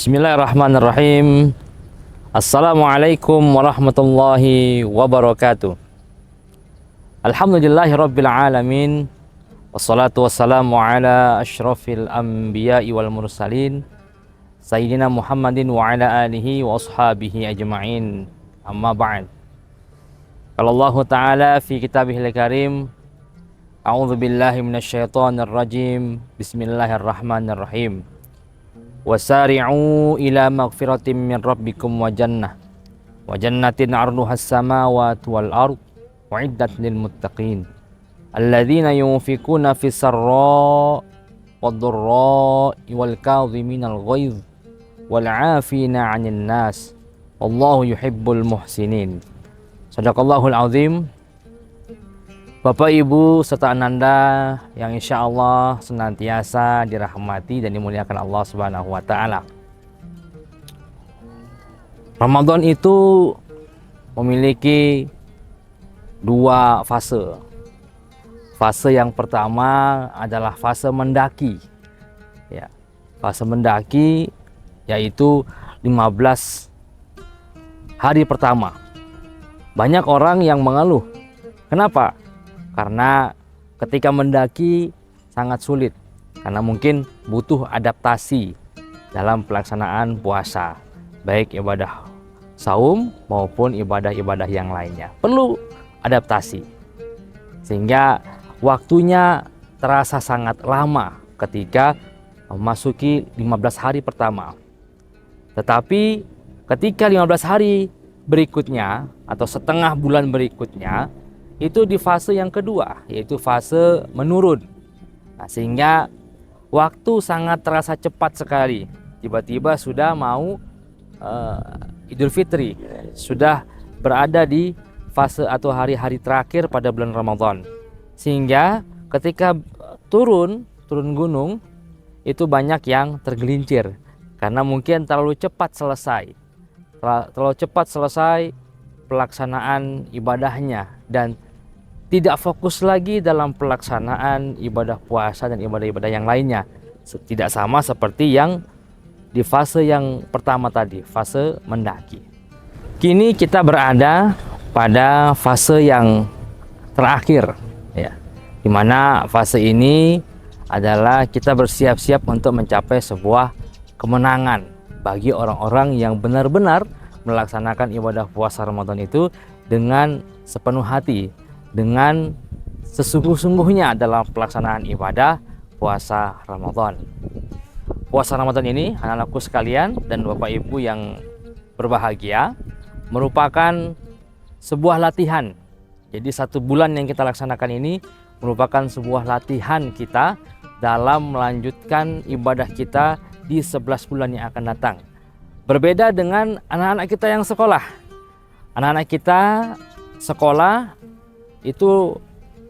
Bismillahirrahmanirrahim. Assalamualaikum warahmatullahi wabarakatuh. Alhamdulillahi rabbil alamin. Wassalatu wassalamu ala asyrafil anbiya'i wal mursalin Sayyidina Muhammadin wa ala alihi wa ashabihi ajma'in. Amma ba'd. Qala Allah Ta'ala fi kitabihil karim, A'udzu billahi minasyaitonir rajim. Bismillahirrahmanirrahim. Wasari'u ila maghfiratin min rabbikum wa jannatin 'arduhas samawati wal ard u'iddat lil muttaqin alladzina yunfikuna fis sarra wad dharra wal kadhiminal ghaidh wal 'afina 'anil nas wallahu yuhibbul muhsinin. Shadaqallahul azim. Bapak, Ibu, serta Ananda yang insya Allah senantiasa dirahmati dan dimuliakan Allah Subhanahu wa Ta'ala. Ramadan itu memiliki dua fase. Fase yang pertama adalah fase mendaki. Ya, fase mendaki yaitu 15 hari pertama. Banyak orang yang mengeluh. Kenapa? Karena ketika mendaki sangat sulit, karena mungkin butuh adaptasi dalam pelaksanaan puasa, baik ibadah saum maupun ibadah-ibadah yang lainnya. Perlu adaptasi, sehingga waktunya terasa sangat lama ketika memasuki 15 hari pertama. Tetapi ketika 15 hari berikutnya atau setengah bulan berikutnya, itu di fase yang kedua, yaitu fase menurun. Nah, sehingga waktu sangat terasa cepat sekali. Tiba-tiba sudah mau Idul Fitri, sudah berada di fase atau hari-hari terakhir pada bulan Ramadan. Sehingga ketika turun gunung, itu banyak yang tergelincir karena mungkin terlalu cepat selesai. Terlalu cepat selesai pelaksanaan ibadahnya dan tidak fokus lagi dalam pelaksanaan ibadah puasa dan ibadah-ibadah yang lainnya. Tidak sama seperti yang di fase yang pertama tadi, fase mendaki. Kini kita berada pada fase yang terakhir, ya, dimana fase ini adalah kita bersiap-siap untuk mencapai sebuah kemenangan bagi orang-orang yang benar-benar melaksanakan ibadah puasa Ramadan itu dengan sepenuh hati, dengan sesungguh-sungguhnya dalam pelaksanaan ibadah puasa Ramadan. Puasa Ramadan ini, anak-anakku sekalian dan Bapak Ibu yang berbahagia, merupakan sebuah latihan. Jadi 1 bulan yang kita laksanakan ini merupakan sebuah latihan kita dalam melanjutkan ibadah kita di 11 bulan yang akan datang. Berbeda dengan anak-anak kita yang sekolah. Anak-anak kita sekolah itu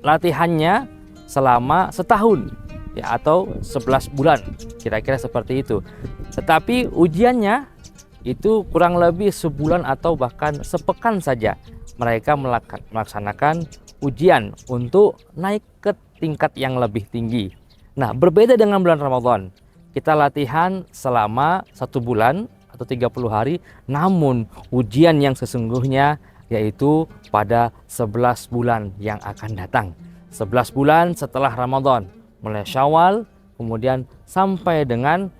latihannya selama setahun, ya, atau 11 bulan, kira-kira seperti itu. Tetapi ujiannya itu kurang lebih sebulan atau bahkan sepekan saja mereka melaksanakan ujian untuk naik ke tingkat yang lebih tinggi. Nah, berbeda dengan bulan Ramadan, kita latihan selama 1 bulan atau 30 hari, namun ujian yang sesungguhnya yaitu pada 11 bulan yang akan datang. 11 bulan setelah Ramadan, mulai Syawal, kemudian sampai dengan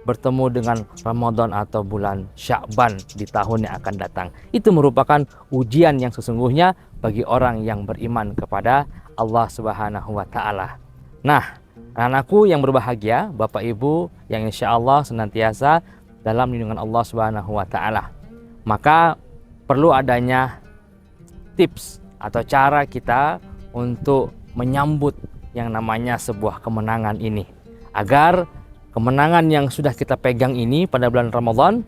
bertemu dengan Ramadan atau bulan Sya'ban di tahun yang akan datang. Itu merupakan ujian yang sesungguhnya bagi orang yang beriman kepada Allah Subhanahu wa Ta'ala. Nah, anak-anakku yang berbahagia, Bapak Ibu yang insya Allah senantiasa dalam lindungan Allah Subhanahu wa Ta'ala, maka perlu adanya tips atau cara kita untuk menyambut yang namanya sebuah kemenangan ini, agar kemenangan yang sudah kita pegang ini pada bulan Ramadan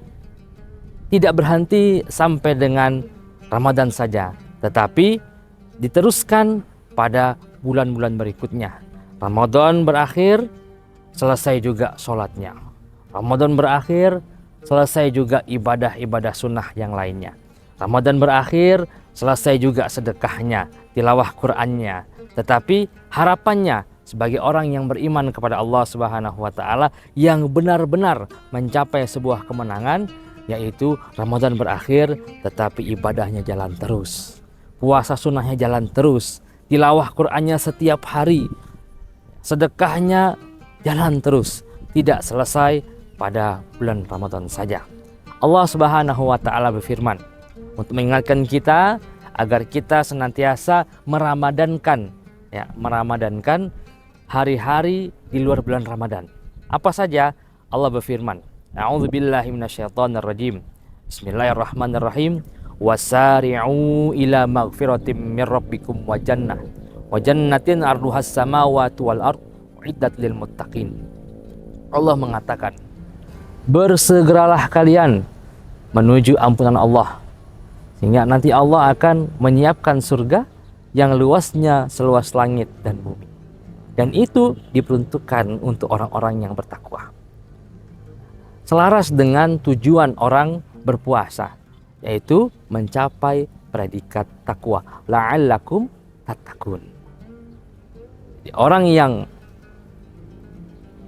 tidak berhenti sampai dengan Ramadan saja, tetapi diteruskan pada bulan-bulan berikutnya. Ramadan berakhir, selesai juga sholatnya. Ramadan berakhir, selesai juga ibadah-ibadah sunnah yang lainnya. Ramadan berakhir, selesai juga sedekahnya, tilawah Qur'annya. Tetapi harapannya sebagai orang yang beriman kepada Allah Subhanahu wa taala yang benar-benar mencapai sebuah kemenangan, yaitu Ramadan berakhir tetapi ibadahnya jalan terus. Puasa sunnahnya jalan terus, tilawah Qur'annya setiap hari, sedekahnya jalan terus, tidak selesai pada bulan Ramadan saja. Allah Subhanahu wa taala berfirman untuk mengingatkan kita agar kita senantiasa meramadankan hari-hari di luar bulan Ramadan. Apa saja? Allah berfirman, A'udzubillahi minasyaitonirrajim. Bismillahirrahmanirrahim. Wasari'u ila maghfiratim mir rabbikum wa jannatin arduhas samawati wal ard uiddat lil muttaqin. Allah mengatakan, bersegeralah kalian menuju ampunan Allah, sehingga nanti Allah akan menyiapkan surga yang luasnya seluas langit dan bumi. Dan itu diperuntukkan untuk orang-orang yang bertakwa. Selaras dengan tujuan orang berpuasa, yaitu mencapai predikat takwa. La'allakum tattaqun. Orang yang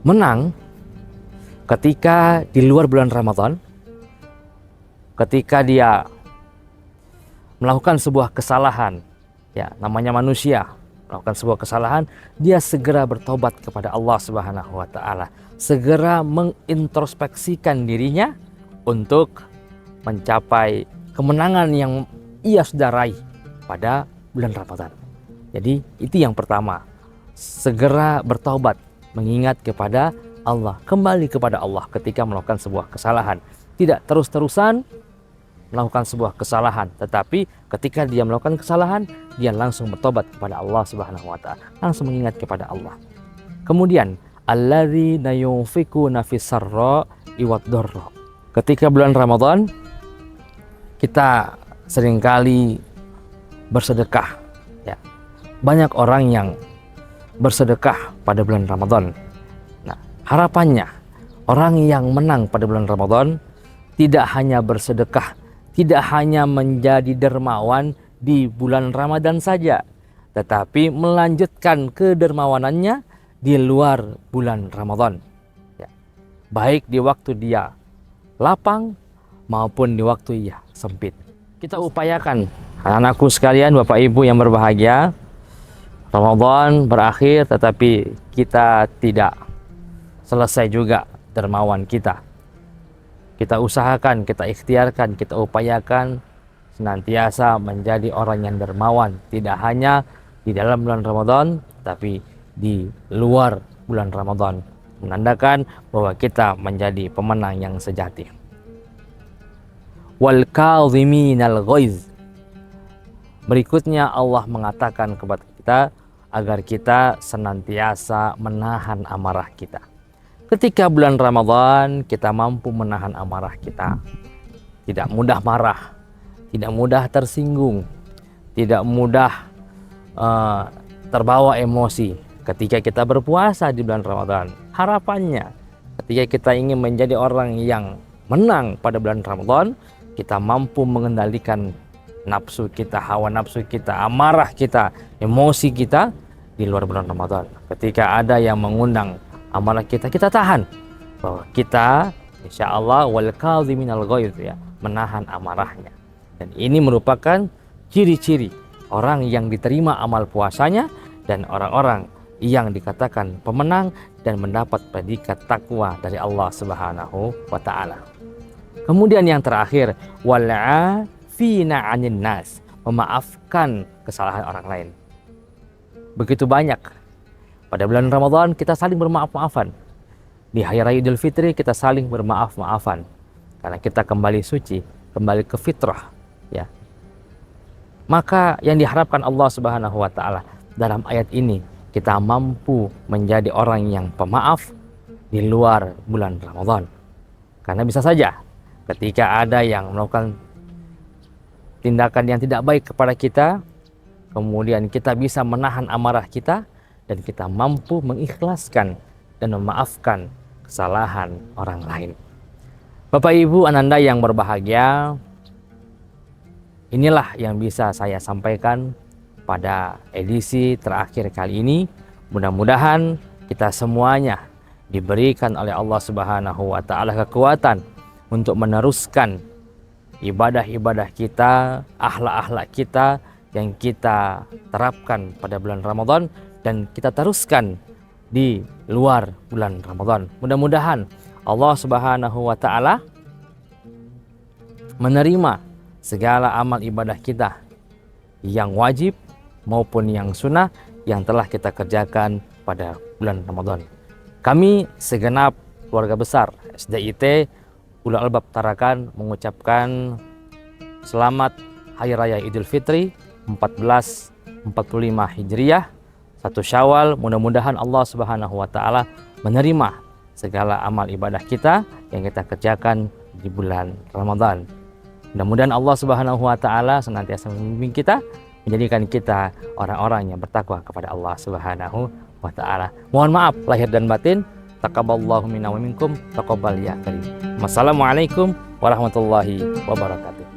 menang ketika di luar bulan Ramadan, ketika dia melakukan sebuah kesalahan, namanya manusia, melakukan sebuah kesalahan, dia segera bertobat kepada Allah Subhanahu wa taala, segera mengintrospeksikan dirinya untuk mencapai kemenangan yang ia sudah raih pada bulan Ramadan. Jadi itu yang pertama, segera bertobat, mengingat kepada Allah, kembali kepada Allah ketika melakukan sebuah kesalahan. Tidak terus-terusan melakukan sebuah kesalahan, tetapi ketika dia melakukan kesalahan, dia langsung bertobat kepada Allah Subhanahu wa taala, langsung mengingat kepada Allah. Kemudian, alladzina yunfikuna fis-sarra wad-dharra. Ketika bulan Ramadan, kita seringkali bersedekah. Banyak orang yang bersedekah pada bulan Ramadan. Nah, harapannya orang yang menang pada bulan Ramadan tidak hanya bersedekah, tidak hanya menjadi dermawan di bulan Ramadan saja, tetapi melanjutkan kedermawanannya di luar bulan Ramadan. Baik di waktu dia lapang maupun di waktu ia sempit. Kita upayakan, anak-anakku sekalian, Bapak Ibu yang berbahagia, Ramadan berakhir tetapi kita tidak selesai juga dermawan kita. Kita usahakan, kita ikhtiarkan, kita upayakan senantiasa menjadi orang yang dermawan, tidak hanya di dalam bulan Ramadan tapi di luar bulan Ramadan, menandakan bahwa kita menjadi pemenang yang sejati. Wal kadhiminal ghaiz. Berikutnya Allah mengatakan kepada kita agar kita senantiasa menahan amarah kita. Ketika bulan Ramadan kita mampu menahan amarah kita, tidak mudah marah, tidak mudah tersinggung, tidak mudah terbawa emosi ketika kita berpuasa di bulan Ramadan. Harapannya ketika kita ingin menjadi orang yang menang pada bulan Ramadan, kita mampu mengendalikan nafsu kita, hawa nafsu kita, amarah kita, emosi kita di luar bulan Ramadan. Ketika ada yang mengundang amarah kita, kita tahan, bahwa kita insya Allah wal kadhiminal ghaiz, menahan amarahnya. Dan ini merupakan ciri-ciri orang yang diterima amal puasanya dan orang-orang yang dikatakan pemenang dan mendapat predikat takwa dari Allah Subhanahu wa taala. Kemudian yang terakhir, wal'afina 'anil nas, memaafkan kesalahan orang lain. Begitu banyak pada bulan Ramadan kita saling bermaaf-maafan. Di hari raya Idul Fitri kita saling bermaaf-maafan karena kita kembali suci, kembali ke fitrah, Maka yang diharapkan Allah Subhanahu wa taala dalam ayat ini, kita mampu menjadi orang yang pemaaf di luar bulan Ramadan. Karena bisa saja ketika ada yang melakukan tindakan yang tidak baik kepada kita, kemudian kita bisa menahan amarah kita dan kita mampu mengikhlaskan dan memaafkan kesalahan orang lain. Bapak Ibu Ananda yang berbahagia, inilah yang bisa saya sampaikan pada edisi terakhir kali ini. Mudah-mudahan kita semuanya diberikan oleh Allah Subhanahu wa taala kekuatan untuk meneruskan ibadah-ibadah kita, akhlak-akhlak kita yang kita terapkan pada bulan Ramadan dan kita teruskan di luar bulan Ramadan. Mudah-mudahan Allah Subhanahu wa taala menerima segala amal ibadah kita yang wajib maupun yang sunnah yang telah kita kerjakan pada bulan Ramadan. Kami segenap keluarga besar SDIT Ulul Albab Tarakan mengucapkan selamat Hari Raya Idul Fitri 1445 Hijriah 1 Syawal. Mudah-mudahan Allah Subhanahu wa taala menerima segala amal ibadah kita yang kita kerjakan di bulan Ramadan. Mudah-mudahan Allah Subhanahu wa taala senantiasa membimbing kita, menjadikan kita orang-orang yang bertakwa kepada Allah Subhanahu wa taala. Mohon maaf lahir dan batin. Taqabbalallahu minna wa minkum, taqabbal ya karim. Wassalamualaikum warahmatullahi wabarakatuh.